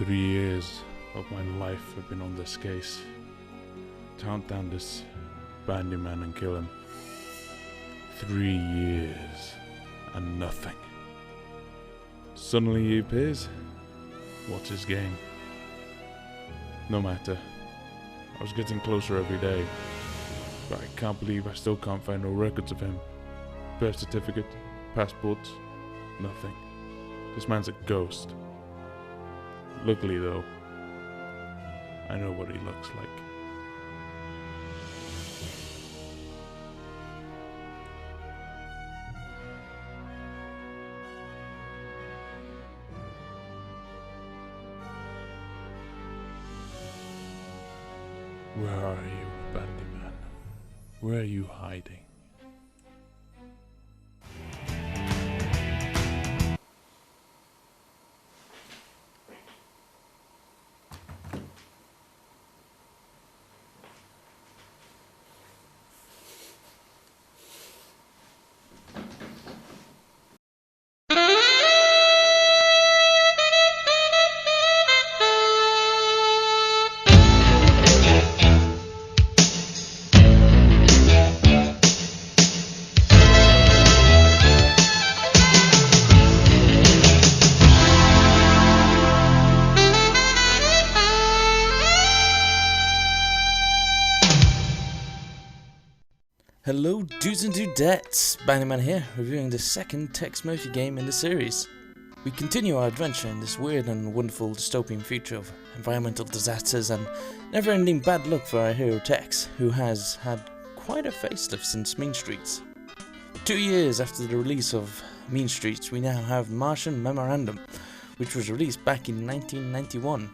3 years of my life have been on this case. To hunt down this Bandyman and kill him. 3 years and nothing. Suddenly he appears. What's his game? No matter. I was getting closer every day, but I can't believe I still can't find no records of him. Birth certificate, passports, nothing. This man's a ghost. Luckily though, I know what he looks like. Where are you, Bandyman? Where are you hiding? Hello dudes and dudettes, Bandyman here, reviewing the second Tex Murphy game in the series. We continue our adventure in this weird and wonderful dystopian future of environmental disasters and never-ending bad luck for our hero Tex, who has had quite a facelift since Mean Streets. 2 years after the release of Mean Streets, we now have Martian Memorandum, which was released back in 1991.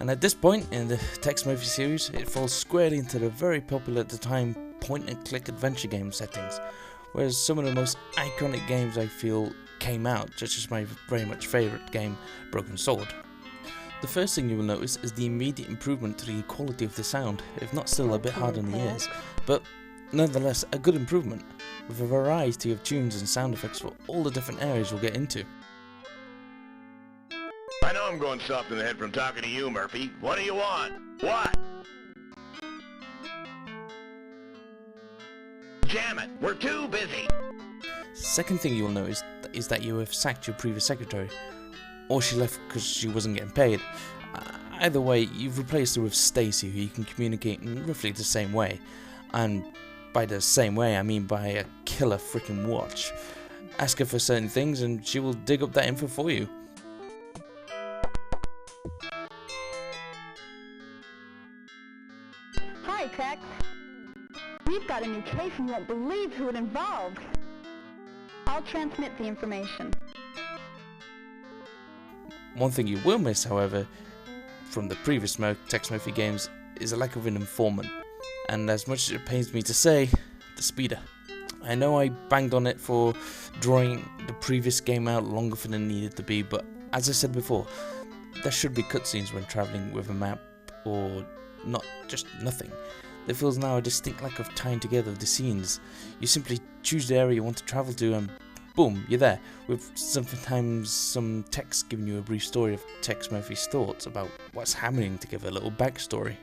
And at this point in the Tex Murphy series, it falls squarely into the very popular at the time point-and-click adventure game settings, whereas some of the most iconic games I feel came out, such as my very much favourite game, Broken Sword. The first thing you will notice is the immediate improvement to the quality of the sound, if not still a bit hard on the ears, but nonetheless a good improvement, with a variety of tunes and sound effects for all the different areas we'll get into. I know I'm going soft in the head from talking to you, Murphy. What do you want? What? Damn it, we're too busy. Second thing you'll notice is that you have sacked your previous secretary, or she left because she wasn't getting paid. Either way, you've replaced her with Stacy, who you can communicate in roughly the same way. And by the same way, I mean by a killer freaking watch. Ask her for certain things and she will dig up that info for you. Hi, Tex. We've got a new case and you won't believe who it involves. I'll transmit the information. One thing you will miss, however, from the previous Tex Murphy games is a lack of an informant. And as much as it pains me to say, the speeder. I know I banged on it for drawing the previous game out longer than it needed to be, but as I said before, there should be cutscenes when travelling with a map, or not just nothing. There feels now a distinct lack of tying together the scenes. You simply choose the area you want to travel to and boom, you're there, with sometimes some text giving you a brief story of Tex Murphy's thoughts about what's happening to give a little backstory.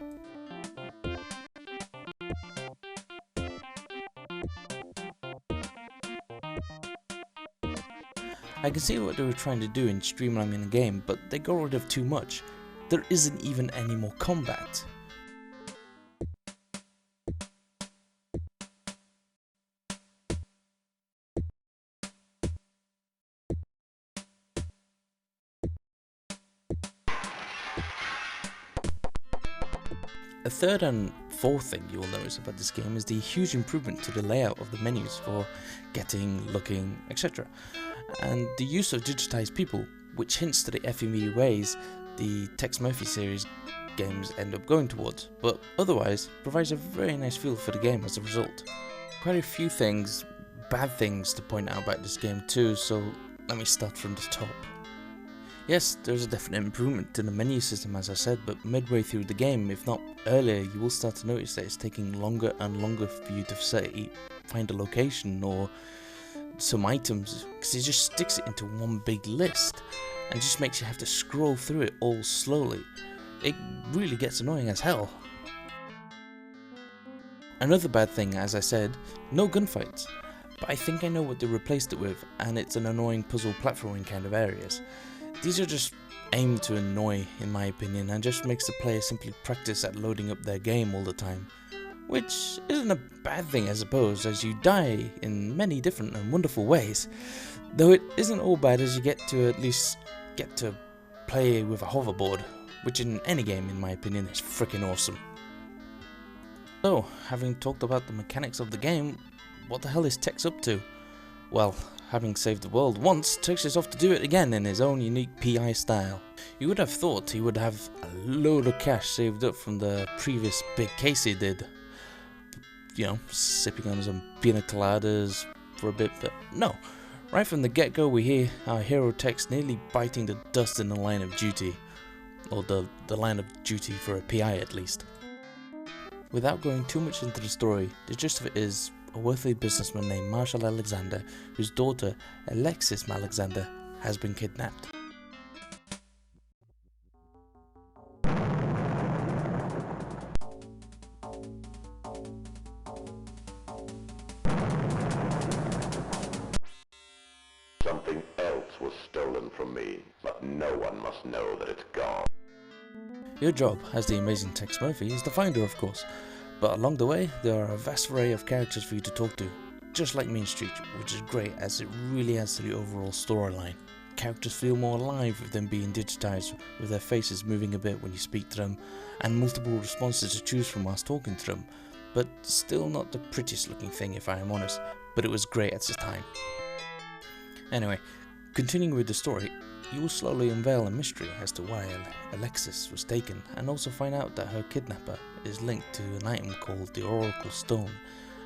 I can see what they were trying to do in streamlining the game, but they got rid of too much. There isn't even any more combat. A third and fourth thing you will notice about this game is the huge improvement to the layout of the menus for getting, looking, etc. And the use of digitized people, which hints to the FMV ways the Tex Murphy series games end up going towards, but otherwise provides a very nice feel for the game as a result. Quite a few things, bad things to point out about this game too, so let me start from the top. Yes, there's a definite improvement to the menu system as I said, but midway through the game, if not earlier, you will start to notice that it's taking longer and longer for you to find a location or some items, because it just sticks it into one big list. and just makes you have to scroll through it all slowly. It really gets annoying as hell. Another bad thing, as I said, no gunfights, but I think I know what they replaced it with, and it's an annoying puzzle platforming kind of areas. These are just aimed to annoy, in my opinion, and just makes the player simply practice at loading up their game all the time. Which isn't a bad thing, I suppose, as you die in many different and wonderful ways. Though it isn't all bad, as you get to at least get to play with a hoverboard, which in any game, in my opinion, is freaking awesome. So, having talked about the mechanics of the game, what the hell is Tex up to? Well, having saved the world once, Tex is off to do it again in his own unique PI style. You would have thought he would have a load of cash saved up from the previous big case he did. You know, sipping on some pina coladas for a bit, but no. Right from the get-go we hear our hero Tex nearly biting the dust in the line of duty. Or the line of duty for a PI at least. Without going too much into the story, the gist of it is a wealthy businessman named Marshall Alexander, whose daughter, Alexis Alexander, has been kidnapped. Something else was stolen from me, but no one must know that it's gone. Your job, as the amazing Tex Murphy, is to find her, of course, but along the way there are a vast array of characters for you to talk to, just like Main Street, which is great as it really adds to the overall storyline. Characters feel more alive with them being digitized, with their faces moving a bit when you speak to them, and multiple responses to choose from whilst talking to them, but still not the prettiest looking thing if I am honest, but it was great at the time. Anyway, continuing with the story, you will slowly unveil a mystery as to why Alexis was taken, and also find out that her kidnapper is linked to an item called the Oracle Stone,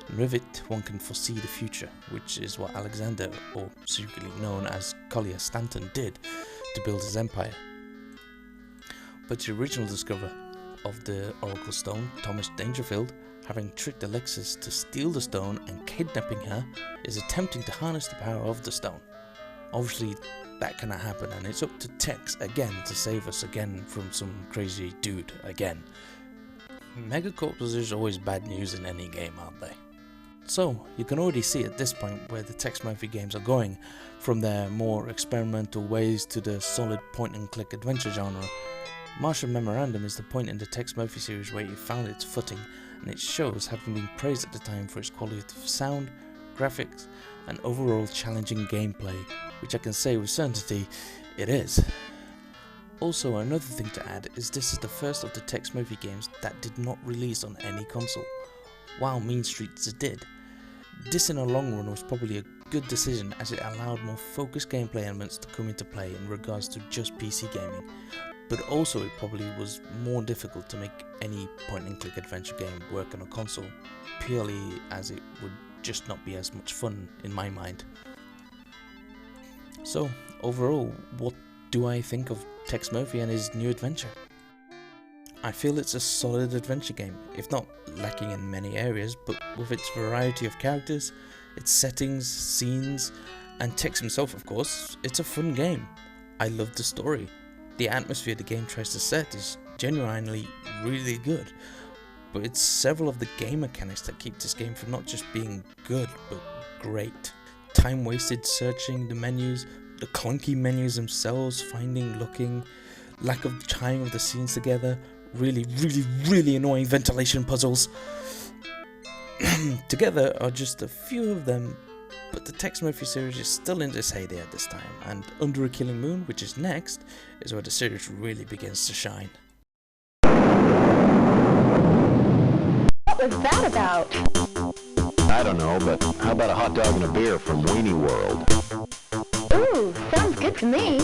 and with it one can foresee the future, which is what Alexander, or secretly known as Collier Stanton, did to build his empire. But the original discoverer of the Oracle Stone, Thomas Dangerfield, having tricked Alexis to steal the stone and kidnapping her, is attempting to harness the power of the stone. Obviously that cannot happen, and it's up to Tex again to save us again from some crazy dude again. Megacorps is always bad news in any game, aren't they? So, you can already see at this point where the Tex Murphy games are going, from their more experimental ways to the solid point-and-click adventure genre. Martian Memorandum is the point in the Tex Murphy series where it found its footing, and it shows, having been praised at the time for its quality of sound, graphics, and overall challenging gameplay, which I can say with certainty, it is. Also, another thing to add is this is the first of the Tex Murphy games that did not release on any console, while Mean Streets did. This in the long run was probably a good decision, as it allowed more focused gameplay elements to come into play in regards to just PC gaming, but also it probably was more difficult to make any point-and-click adventure game work on a console, purely as it would just not be as much fun in my mind. So, overall, what do I think of Tex Murphy and his new adventure? I feel it's a solid adventure game, if not lacking in many areas, but with its variety of characters, its settings, scenes, and Tex himself of course, it's a fun game. I love the story. The atmosphere the game tries to set is genuinely really good, but it's several of the game mechanics that keep this game from not just being good, but great. Time wasted searching the menus, the clunky menus themselves, finding, looking, lack of tying of the scenes together, really annoying ventilation puzzles. Together are just a few of them, but the Tex Murphy series is still in its heyday at this time, and Under a Killing Moon, which is next, is where the series really begins to shine. What was that about? I don't know, but how about a hot dog and a beer from Weenie World? Ooh, sounds good to me.